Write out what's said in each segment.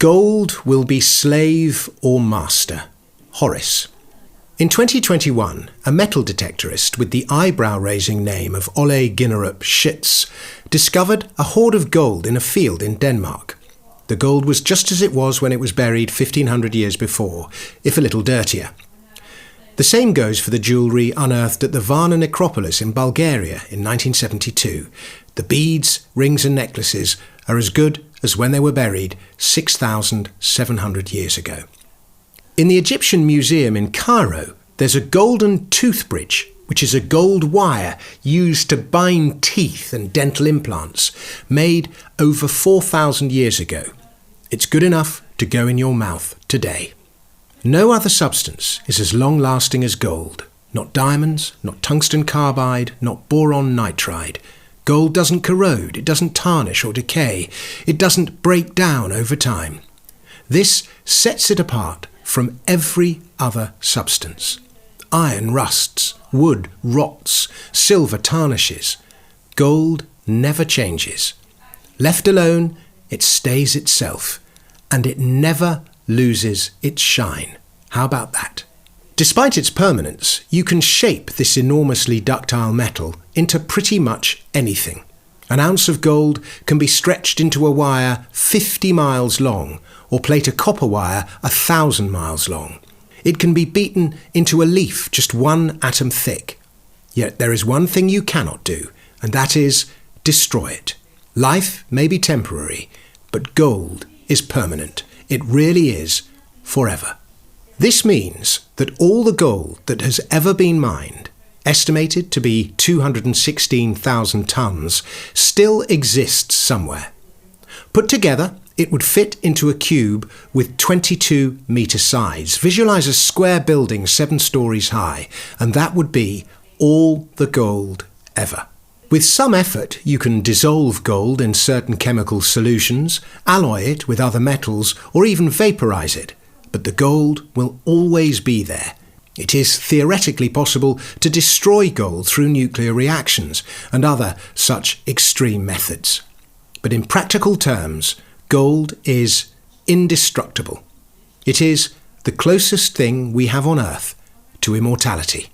Gold will be slave or master. Horace. In 2021, a metal detectorist with the eyebrow-raising name of Ole Ginnerup Schütz discovered a hoard of gold in a field in Denmark. The gold was just as it was when it was buried 1,500 years before, if a little dirtier. The same goes for the jewellery unearthed at the Varna necropolis in Bulgaria in 1972. The beads, rings and necklaces are as good as when they were buried 6,700 years ago. In the Egyptian Museum in Cairo, there's a golden toothbridge, which is a gold wire used to bind teeth and dental implants, made over 4,000 years ago. It's good enough to go in your mouth today. No other substance is as long-lasting as gold. Not diamonds, not tungsten carbide, not boron nitride. Gold doesn't corrode, it doesn't tarnish or decay, it doesn't break down over time. This sets it apart from every other substance. Iron rusts, wood rots, silver tarnishes. Gold never changes. Left alone, it stays itself, and it never loses its shine. How about that? Despite its permanence, you can shape this enormously ductile metal into pretty much anything. An ounce of gold can be stretched into a wire 50 miles long, or plate a copper wire 1,000 miles long. It can be beaten into a leaf just 1 atom thick. Yet there is one thing you cannot do, and that is destroy it. Life may be temporary, but gold is permanent. It really is forever. This means that all the gold that has ever been mined, estimated to be 216,000 tons, still exists somewhere. Put together, it would fit into a cube with 22-metre sides. Visualise a square building 7 stories high, and that would be all the gold ever. With some effort, you can dissolve gold in certain chemical solutions, alloy it with other metals, or even vaporise it. But the gold will always be there. It is theoretically possible to destroy gold through nuclear reactions and other such extreme methods. But in practical terms, gold is indestructible. It is the closest thing we have on Earth to immortality.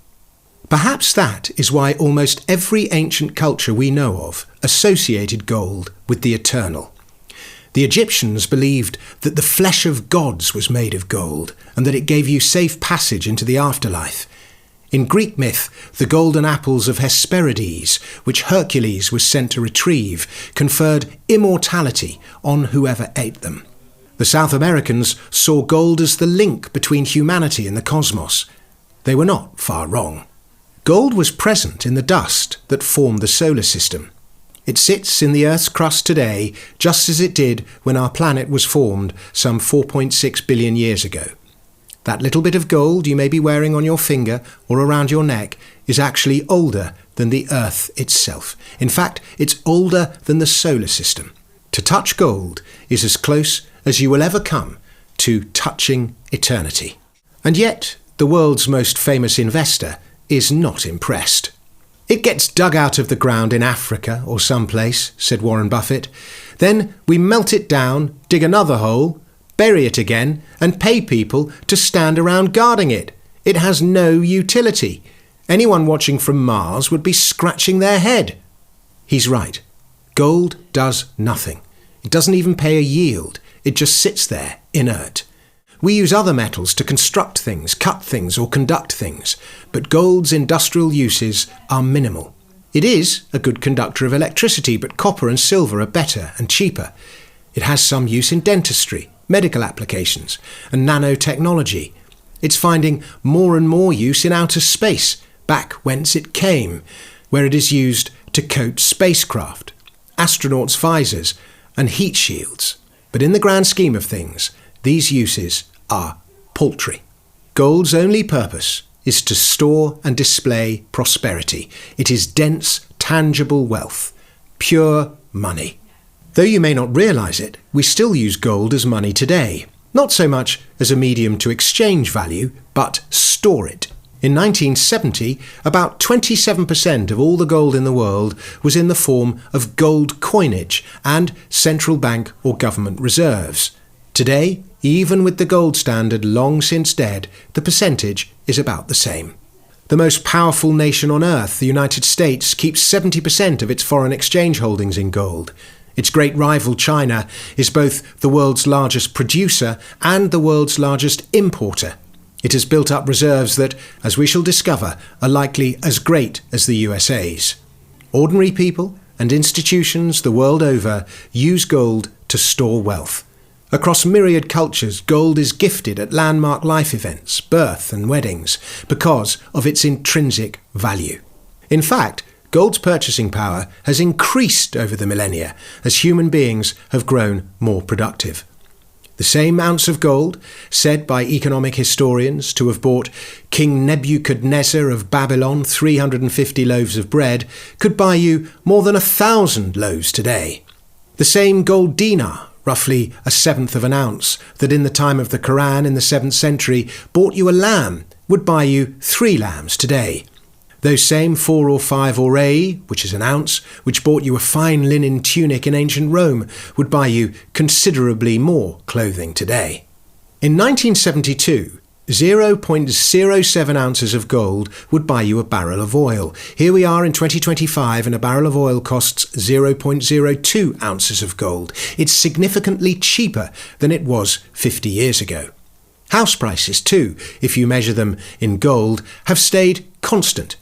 Perhaps that is why almost every ancient culture we know of associated gold with the eternal. The Egyptians believed that the flesh of gods was made of gold and that it gave you safe passage into the afterlife. In Greek myth, the golden apples of Hesperides, which Hercules was sent to retrieve, conferred immortality on whoever ate them. The South Americans saw gold as the link between humanity and the cosmos. They were not far wrong. Gold was present in the dust that formed the solar system. It sits in the Earth's crust today, just as it did when our planet was formed some 4.6 billion years ago. That little bit of gold you may be wearing on your finger or around your neck is actually older than the Earth itself. In fact, it's older than the solar system. To touch gold is as close as you will ever come to touching eternity. And yet, the world's most famous investor is not impressed. "It gets dug out of the ground in Africa or someplace," said Warren Buffett. "Then we melt it down, dig another hole, bury it again, and pay people to stand around guarding it. It has no utility. Anyone watching from Mars would be scratching their head." He's right. Gold does nothing. It doesn't even pay a yield. It just sits there, inert. We use other metals to construct things, cut things, or conduct things, but gold's industrial uses are minimal. It is a good conductor of electricity, but copper and silver are better and cheaper. It has some use in dentistry, medical applications, and nanotechnology. It's finding more and more use in outer space, back whence it came, where it is used to coat spacecraft, astronauts' visors, and heat shields. But in the grand scheme of things, these uses are paltry. Gold's only purpose is to store and display prosperity. It is dense, tangible wealth, pure money. Though you may not realise it, we still use gold as money today, not so much as a medium to exchange value, but store it. In 1970, about 27% of all the gold in the world was in the form of gold coinage and central bank or government reserves. Today, even with the gold standard long since dead, the percentage is about the same. The most powerful nation on earth, the United States, keeps 70% of its foreign exchange holdings in gold. Its great rival China is both the world's largest producer and the world's largest importer. It has built up reserves that, as we shall discover, are likely as great as the USA's. Ordinary people and institutions the world over use gold to store wealth. Across myriad cultures, gold is gifted at landmark life events, birth and weddings, because of its intrinsic value. In fact, gold's purchasing power has increased over the millennia as human beings have grown more productive. The same ounce of gold, said by economic historians to have bought King Nebuchadnezzar of Babylon 350 loaves of bread, could buy you more than 1,000 loaves today. The same gold dinar, roughly a seventh of an ounce, that in the time of the Quran in the 7th century bought you a lamb, would buy you 3 lambs today. Those same 4 or 5 aurei, which is an ounce, which bought you a fine linen tunic in ancient Rome, would buy you considerably more clothing today. In 1972, 0.07 ounces of gold would buy you a barrel of oil. Here we are in 2025 and a barrel of oil costs 0.02 ounces of gold. It's significantly cheaper than it was 50 years ago. House prices too, if you measure them in gold, have stayed constant.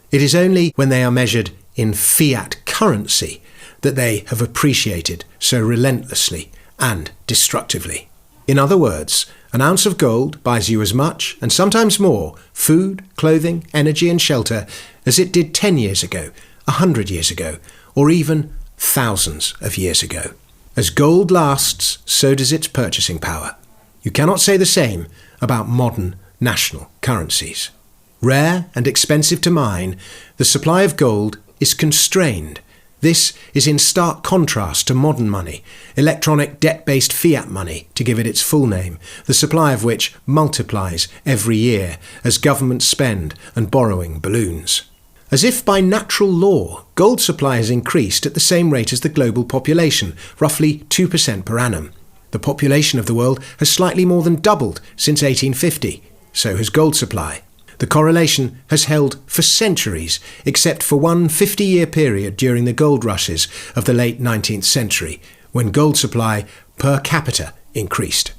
It is only when they are measured in fiat currency that they have appreciated so relentlessly and destructively. In other words, an ounce of gold buys you as much, and sometimes more, food, clothing, energy and shelter as it did 10 years ago, 100 years ago, or even thousands of years ago. As gold lasts, so does its purchasing power. You cannot say the same about modern national currencies. Rare and expensive to mine, the supply of gold is constrained. This is in stark contrast to modern money, electronic debt-based fiat money, to give it its full name, the supply of which multiplies every year as governments spend and borrowing balloons. As if by natural law, gold supply has increased at the same rate as the global population, roughly 2% per annum. The population of the world has slightly more than doubled since 1850, so has gold supply. The correlation has held for centuries, except for one 50-year period during the gold rushes of the late 19th century, when gold supply per capita increased.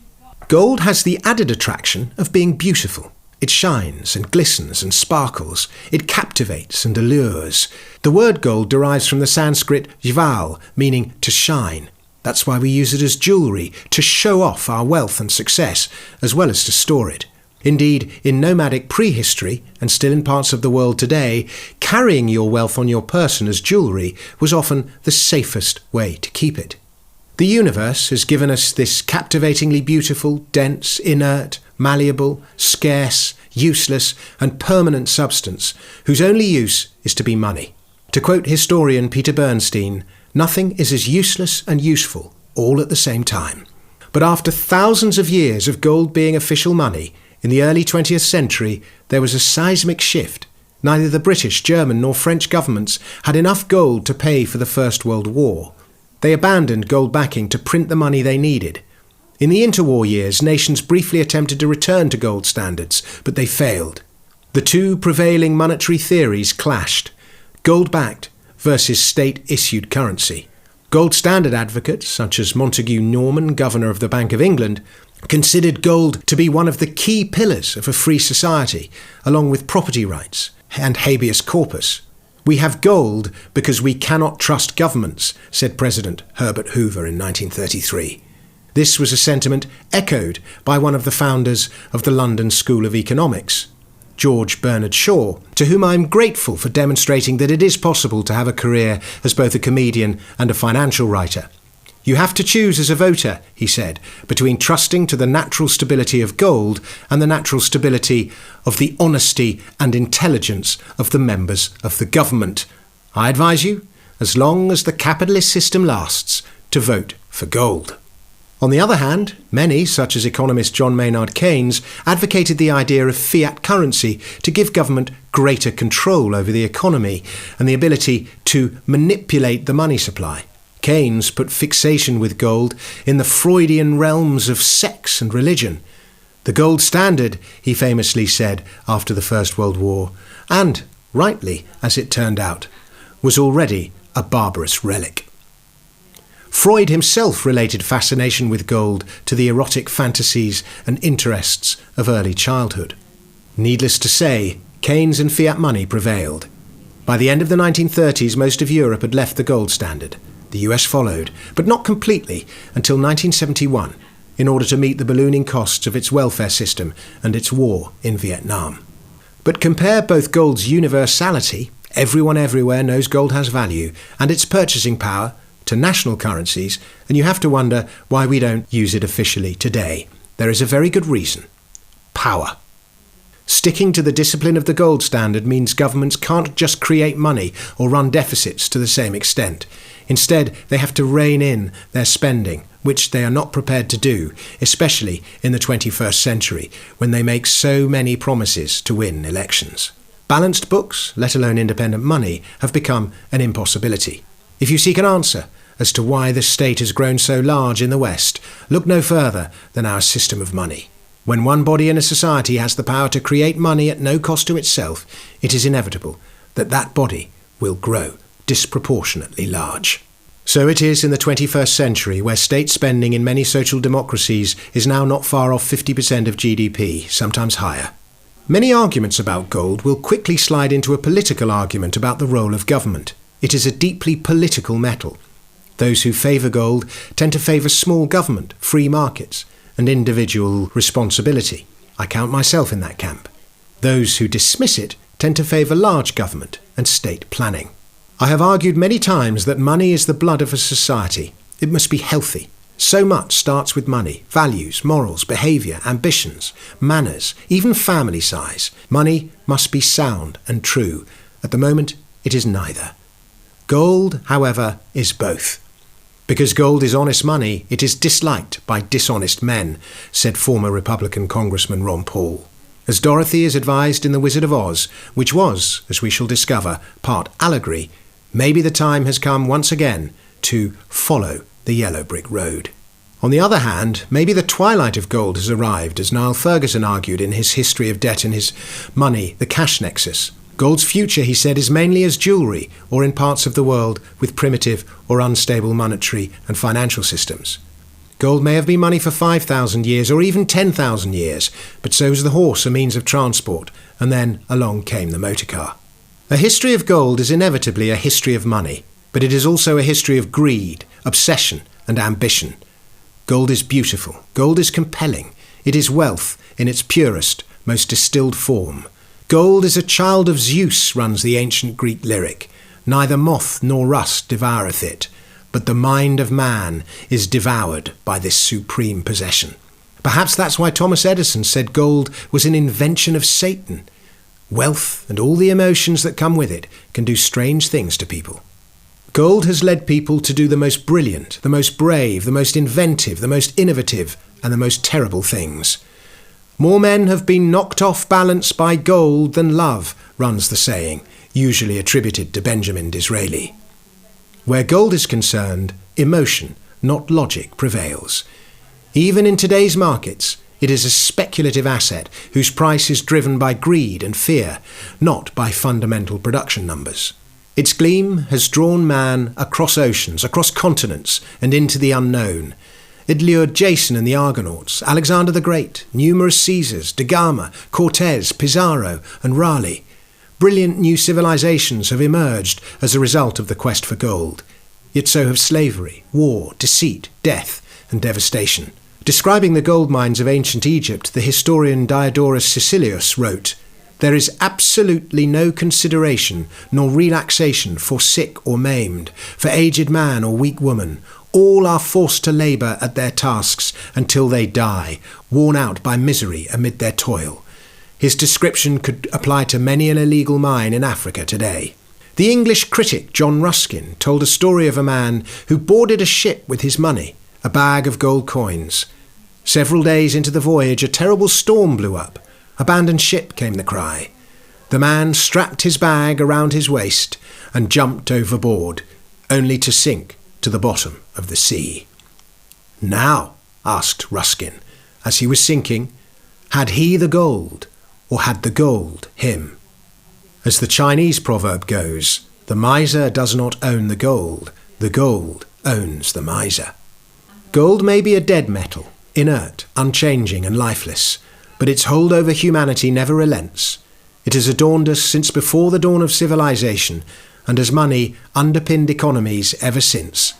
Gold has the added attraction of being beautiful. It shines and glistens and sparkles. It captivates and allures. The word gold derives from the Sanskrit jval, meaning to shine. That's why we use it as jewellery, to show off our wealth and success, as well as to store it. Indeed, in nomadic prehistory, and still in parts of the world today, carrying your wealth on your person as jewellery was often the safest way to keep it. The universe has given us this captivatingly beautiful, dense, inert, malleable, scarce, useless, and permanent substance, whose only use is to be money. To quote historian Peter Bernstein, nothing is as useless and useful all at the same time. But after thousands of years of gold being official money, in the early 20th century, there was a seismic shift. Neither the British, German nor French governments had enough gold to pay for the First World War. They abandoned gold backing to print the money they needed. In the interwar years, nations briefly attempted to return to gold standards, but they failed. The two prevailing monetary theories clashed: gold-backed versus state-issued currency. Gold standard advocates, such as Montague Norman, Governor of the Bank of England, considered gold to be one of the key pillars of a free society, along with property rights and habeas corpus. "We have gold because we cannot trust governments," said President Herbert Hoover in 1933. This was a sentiment echoed by one of the founders of the London School of Economics, George Bernard Shaw, to whom I am grateful for demonstrating that it is possible to have a career as both a comedian and a financial writer. "You have to choose as a voter," he said, "between trusting to the natural stability of gold and the natural stability of the honesty and intelligence of the members of the government. I advise you, as long as the capitalist system lasts, to vote for gold." On the other hand, many, such as economist John Maynard Keynes, advocated the idea of fiat currency to give government greater control over the economy and the ability to manipulate the money supply. Keynes put fixation with gold in the Freudian realms of sex and religion. The gold standard, he famously said after the First World War, and rightly as it turned out, was already a barbarous relic. Freud himself related fascination with gold to the erotic fantasies and interests of early childhood. Needless to say, Keynes and fiat money prevailed. By the end of the 1930s, most of Europe had left the gold standard. The US followed, but not completely, until 1971, in order to meet the ballooning costs of its welfare system and its war in Vietnam. But compare both gold's universality, everyone everywhere knows gold has value, and its purchasing power to national currencies, and you have to wonder why we don't use it officially today. There is a very good reason. Power. Sticking to the discipline of the gold standard means governments can't just create money or run deficits to the same extent. Instead, they have to rein in their spending, which they are not prepared to do, especially in the 21st century, when they make so many promises to win elections. Balanced books, let alone independent money, have become an impossibility. If you seek an answer as to why the state has grown so large in the West, look no further than our system of money. When one body in a society has the power to create money at no cost to itself, it is inevitable that that body will grow disproportionately large. So it is in the 21st century, where state spending in many social democracies is now not far off 50% of GDP, sometimes higher. Many arguments about gold will quickly slide into a political argument about the role of government. It is a deeply political metal. Those who favour gold tend to favour small government, free markets, and individual responsibility. I count myself in that camp. Those who dismiss it tend to favour large government and state planning. I have argued many times that money is the blood of a society. It must be healthy. So much starts with money: values, morals, behaviour, ambitions, manners, even family size. Money must be sound and true. At the moment, it is neither. Gold, however, is both. Because gold is honest money, it is disliked by dishonest men, said former Republican Congressman Ron Paul. As Dorothy is advised in The Wizard of Oz, which was, as we shall discover, part allegory, maybe the time has come once again to follow the yellow brick road. On the other hand, maybe the twilight of gold has arrived, as Niall Ferguson argued in his History of Debt and his Money, the Cash Nexus. Gold's future, he said, is mainly as jewellery, or in parts of the world with primitive or unstable monetary and financial systems. Gold may have been money for 5,000 years or even 10,000 years, but so was the horse a means of transport, and then along came the motor car. A history of gold is inevitably a history of money, but it is also a history of greed, obsession, and ambition. Gold is beautiful. Gold is compelling. It is wealth in its purest, most distilled form. Gold is a child of Zeus, runs the ancient Greek lyric. Neither moth nor rust devoureth it, but the mind of man is devoured by this supreme possession. Perhaps that's why Thomas Edison said gold was an invention of Satan. Wealth and all the emotions that come with it can do strange things to people. Gold has led people to do the most brilliant, the most brave, the most inventive, the most innovative, and the most terrible things. More men have been knocked off balance by gold than love, runs the saying, usually attributed to Benjamin Disraeli. Where gold is concerned, emotion, not logic, prevails. Even in today's markets, it is a speculative asset whose price is driven by greed and fear, not by fundamental production numbers. Its gleam has drawn man across oceans, across continents, and into the unknown. It lured Jason and the Argonauts, Alexander the Great, numerous Caesars, Da Gama, Cortes, Pizarro, and Raleigh. Brilliant new civilizations have emerged as a result of the quest for gold. Yet so have slavery, war, deceit, death, and devastation. Describing the gold mines of ancient Egypt, the historian Diodorus Siculus wrote, "There is absolutely no consideration nor relaxation for sick or maimed, for aged man or weak woman. All are forced to labour at their tasks until they die, worn out by misery amid their toil." His description could apply to many an illegal mine in Africa today. The English critic John Ruskin told a story of a man who boarded a ship with his money, a bag of gold coins. Several days into the voyage, a terrible storm blew up. "Abandon ship," came the cry. The man strapped his bag around his waist and jumped overboard, only to sink to the bottom of the sea. Now, asked Ruskin, as he was sinking, had he the gold, or had the gold him? As the Chinese proverb goes, the miser does not own the gold owns the miser. Gold may be a dead metal, inert, unchanging and lifeless, but its hold over humanity never relents. It has adorned us since before the dawn of civilization, and as money underpinned economies ever since.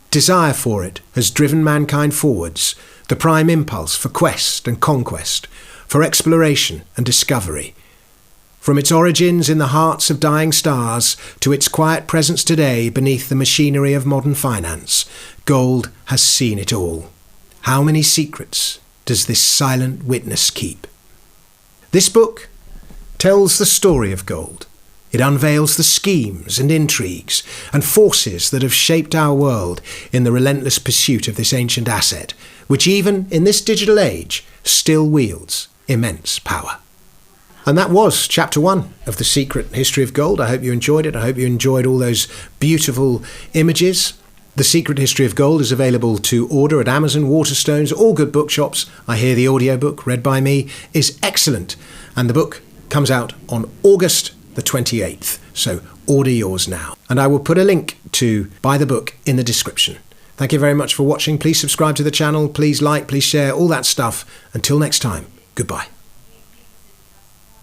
Desire for it has driven mankind forwards, the prime impulse for quest and conquest, for exploration and discovery. From its origins in the hearts of dying stars to its quiet presence today beneath the machinery of modern finance, gold has seen it all. How many secrets does this silent witness keep? This book tells the story of gold. It unveils the schemes and intrigues and forces that have shaped our world in the relentless pursuit of this ancient asset, which even in this digital age still wields immense power. And that was Chapter 1 of The Secret History of Gold. I hope you enjoyed it. I hope you enjoyed all those beautiful images. The Secret History of Gold is available to order at Amazon, Waterstones, all good bookshops. I hear the audiobook read by me is excellent. And the book comes out on August the 28th. So order yours now. And I will put a link to buy the book in the description. Thank you very much for watching. Please subscribe to the channel. Please like, please share, all that stuff. Until next time, goodbye.